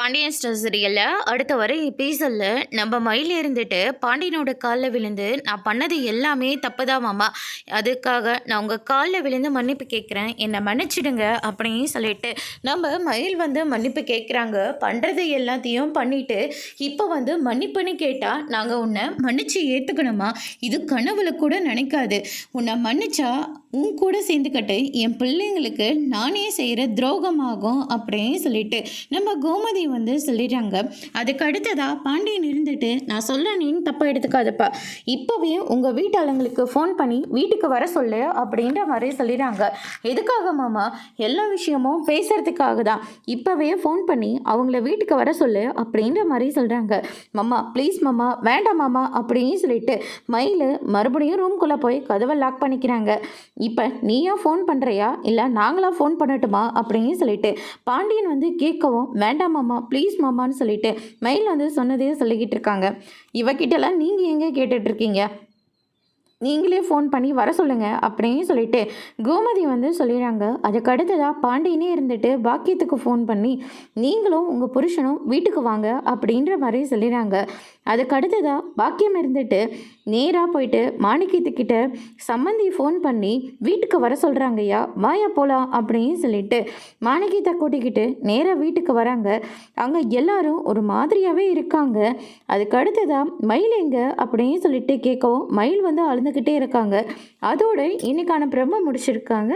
Pandian store சீரியல்ல அடுத்த வர எபிசோட்ல நம்ம மயில் இருந்துட்டு பாண்டியனோட காலில் விழுந்து நான் பண்ணது எல்லாமே தப்புதான் மாமா, அதுக்காக நான் உங்கள் காலில் விழுந்து மன்னிப்பு கேட்குறேன், என்னை மன்னிச்சிடுங்க அப்படின்னு சொல்லிட்டு நம்ம மயில் வந்து மன்னிப்பு கேட்குறாங்க. பண்ணுறது எல்லாத்தையும் பண்ணிட்டு இப்போ வந்து மன்னிப்புன்னு கேட்டால் நாங்கள் உன்னை மன்னிச்சு ஏற்றுக்கணுமா? இது கனவுல கூட நினைக்காது. உன்னை மன்னிச்சா உன் கூட சேர்ந்துக்கிட்டு என் பிள்ளைங்களுக்கு நானே செய்கிற துரோகமாகும் அப்படின்னு சொல்லிட்டு நம்ம கோமதி வந்து சொல்லிடுறாங்க. அதுக்கு அடுத்ததாக பாண்டியன் இருந்துட்டு நான் சொல்கிறேன்னு தப்பாக எடுத்துக்காதப்பா, இப்போவே உங்கள் வீட்டாளங்களுக்கு ஃபோன் பண்ணி வீட்டுக்கு வர சொல்லு அப்படின்ற மாதிரி சொல்லிடுறாங்க. எதுக்காக மாமா? எல்லா விஷயமும் பேசுறதுக்காக தான். இப்போவே ஃபோன் பண்ணி அவங்கள வீட்டுக்கு வர சொல்லு அப்படின்ற மாதிரி சொல்கிறாங்க. மாமா ப்ளீஸ் மாமா, வேண்டாம் மாமா அப்படின்னு சொல்லிட்டு மயில் மறுபடியும் ரூம்குள்ளே போய் கதவை லாக் பண்ணிக்கிறாங்க. இப்போ நீயா ஃபோன் பண்ணுறியா இல்லை நாங்களாக ஃபோன் பண்ணட்டுமா அப்படின்னு சொல்லிட்டு பாண்டியன் வந்து கேட்கவும், வேண்டாம் மாமா ப்ளீஸ் மாமான்னு சொல்லிட்டு மயில் வந்து சொன்னதே சொல்லிக்கிட்டு இருக்காங்க. இவகிட்டலாம் நீங்கள் எங்கே கேட்டுட்ருக்கீங்க, நீங்களே ஃபோன் பண்ணி வர சொல்லுங்கள் அப்படின்னு சொல்லிட்டு கோமதி வந்து சொல்லிடுறாங்க. அதுக்கு அடுத்ததாக பாண்டியனே இருந்துட்டு பாக்கியத்துக்கு ஃபோன் பண்ணி நீங்களும் உங்கள் புருஷனும் வீட்டுக்கு வாங்க அப்படின்ற மாதிரி சொல்லிடுறாங்க. அதுக்கு அடுத்ததாக பாக்கியம் இருந்துட்டு நேராக போயிட்டு மாணிக்கத்துக்கிட்ட சம்மந்தி ஃபோன் பண்ணி வீட்டுக்கு வர சொல்கிறாங்க. ஐயா வாயா போகலாம் அப்படின்னு சொல்லிட்டு மாணிக்கத்தை கூட்டிக்கிட்டு நேராக வீட்டுக்கு வராங்க. அங்கே எல்லாரும் ஒரு மாதிரியாகவே இருக்காங்க. அதுக்கு அடுத்ததாக மயில் எங்க அப்படின்னு சொல்லிட்டு கேட்கவும் மயில் வந்து அழுந்துக்கிட்டே இருக்காங்க. அதோடு இன்னைக்கான பிரம்ம முடிச்சிருக்காங்க.